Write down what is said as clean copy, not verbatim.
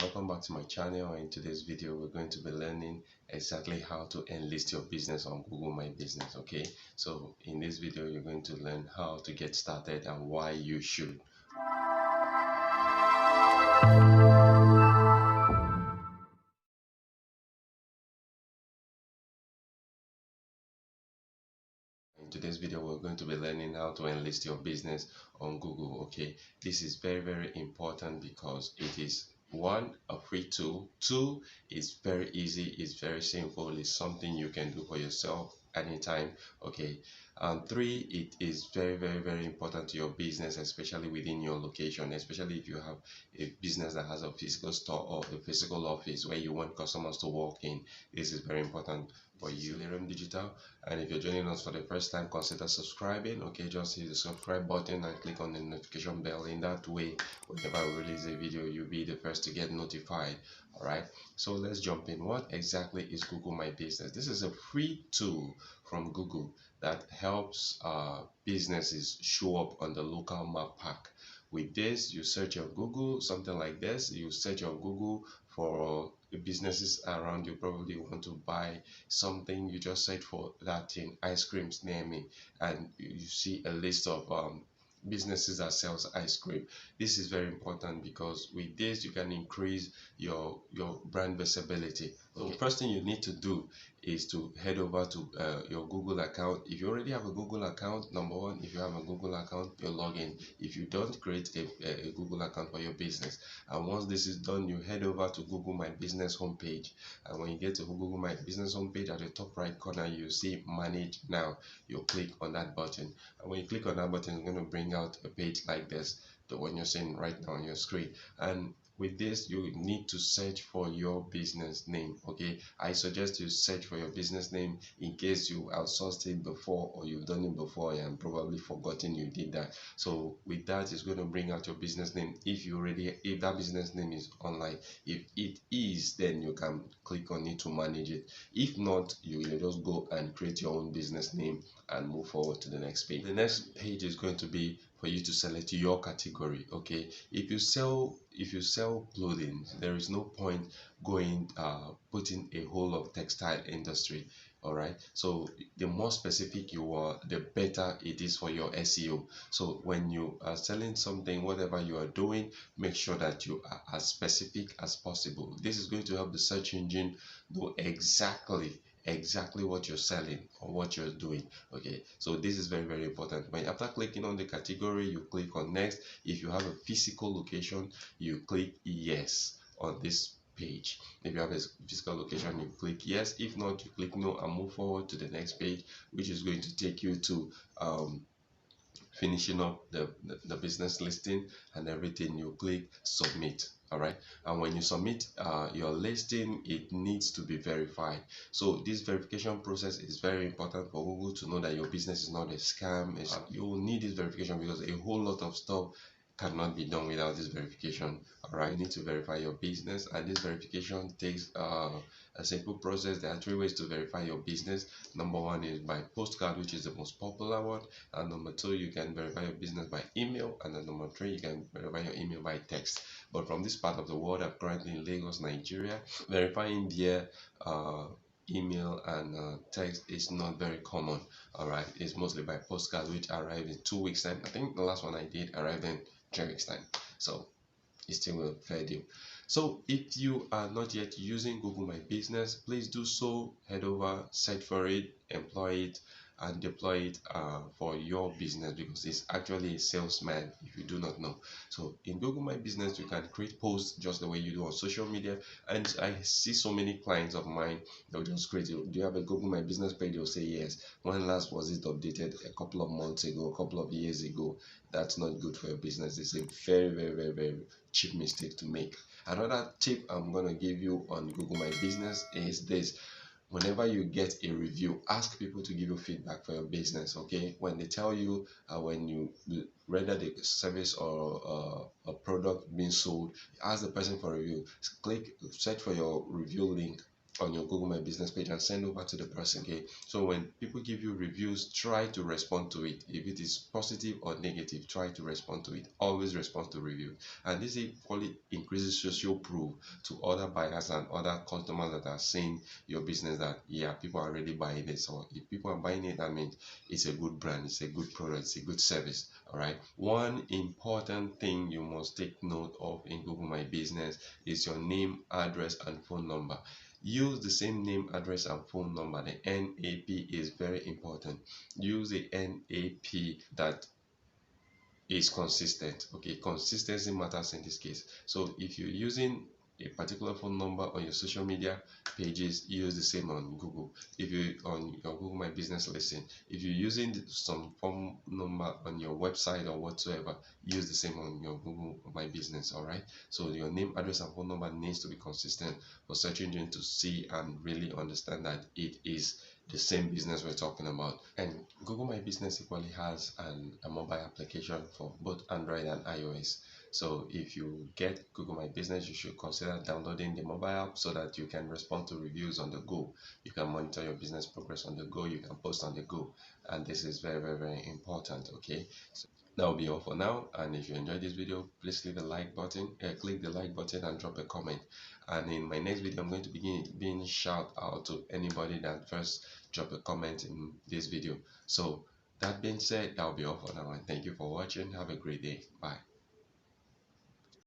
welcome back to my channel. In today's video we're going to be learning exactly how to enlist your business on Google My Business. Okay, so in this video you're going to learn how to get started and why you should. In today's video we're going to be learning how to enlist your business on Google. Okay, this is very important because it is one, a free tool. Two, it's very easy, it's very simple, it's something you can do for yourself anytime. Okay, and three, it is very important to your business, especially within your location, especially if you have a business that has a physical store or a physical office where you want customers to walk in. This is very important for you. Hilarium Digital. And if you're joining us for the first time, consider subscribing. Okay, just hit the subscribe button and click on the notification bell. In that way, whenever I release a video, you'll be the first to get notified. All right, so let's jump in. What exactly is Google My Business? This is a free tool from Google that helps businesses show up on the local map pack. With this, you search on Google, something like this. You search on Google for the businesses around you. Probably want to buy something, you just search for that thing, ice creams near me, and you see a list of businesses that sells ice cream. This is very important because with this you can increase your brand visibility. So the first thing you need to do is to head over to your Google account. If you already have a Google account, number one, if you have a Google account, you log in. If you don't, create a Google account for your business, and once this is done, you head over to Google My Business homepage. And when you get to Google My Business homepage, at the top right corner you see Manage Now. You click on that button, and when you click on that button, it's going to bring out a page like this, the one you're seeing right now on your screen. And with this, you need to search for your business name. Okay, I suggest you search for your business name in case you outsourced it before or you've done it before and probably forgotten you did that. So with that, it's going to bring out your business name. If that business name is online, if it is, then you can click on it to manage it. If not, you will just go and create your own business name and move forward to the next page. The next page is going to be for you to select your category. Okay, if you sell clothing, there is no point going putting a whole of textile industry. All right, so the more specific you are, the better it is for your SEO. So when you are selling something, whatever you are doing, make sure that you are as specific as possible. This is going to help the search engine know exactly what you're selling or what you're doing. Okay, so this is very important. When after clicking on the category, you click on next. If you have a physical location, you click yes on this page. If you have a physical location, you click yes. If not, you click no and move forward to the next page, which is going to take you to finishing up the business listing and everything. You click submit. All right, and when you submit your listing, it needs to be verified. So this verification process is very important for Google to know that your business is not a scam. You will need this verification because a whole lot of stuff cannot be done without this verification. All right, you need to verify your business, and this verification takes a simple process. There are three ways to verify your business. Number one is by postcard, which is the most popular one, and number two, you can verify your business by email, and then number three, you can verify your email by text. But from this part of the world, I'm currently in Lagos, Nigeria, verifying via email and text is not very common. All right, it's mostly by postcard, which arrived in 2 weeks time. I think the last one I did arrived in 3 weeks time, so it's still a fair deal. So if you are not yet using Google My Business, please do so. Head over, search for it, employ it, and deploy it for your business, because it's actually a salesman if you do not know. So in Google My Business, you can create posts just the way you do on social media. And I see so many clients of mine, they'll just create, do you have a Google My Business page? They'll say yes. When last was it updated? A couple of months ago, a couple of years ago. That's not good for your business. It's a very cheap mistake to make. Another tip I'm going to give you on Google My Business is this: whenever you get a review, ask people to give you feedback for your business. Okay, when they tell you when you render the service or a product being sold, ask the person for a review. Search for your review link on your Google My Business page and send over to the person. Okay, so when people give you reviews, try to respond to it. If it is positive or negative, try to respond to it. Always respond to review, and this equally increases social proof to other buyers and other customers that are seeing your business, that yeah, people are already buying it. So if people are buying it, that means it's a good brand, it's a good product, it's a good service. All right, one important thing you must take note of in Google My Business is your name, address, and phone number. Use the same name, address, and phone number. The NAP is very important. Use the NAP that is consistent. Okay, consistency matters in this case. So if you're using a particular phone number on your social media pages, use the same on Google. If you on your Google My Business listing, if you're using some phone number on your website or whatsoever, use the same on your Google My Business. All right, so your name, address, and phone number needs to be consistent for search engine to see and really understand that it is the same business we're talking about. And Google My Business equally has a mobile application for both Android and iOS. So if you get Google My Business, you should consider downloading the mobile app so that you can respond to reviews on the go. You can monitor your business progress on the go. You can post on the go. And this is very, very, very important. Okay. So that will be all for now. And if you enjoyed this video, please click the like button, click the like button and drop a comment. And in my next video, I'm going to begin being shout out to anybody that first drop a comment in this video. So that being said, that'll be all for now, and thank you for watching. Have a great day. Bye.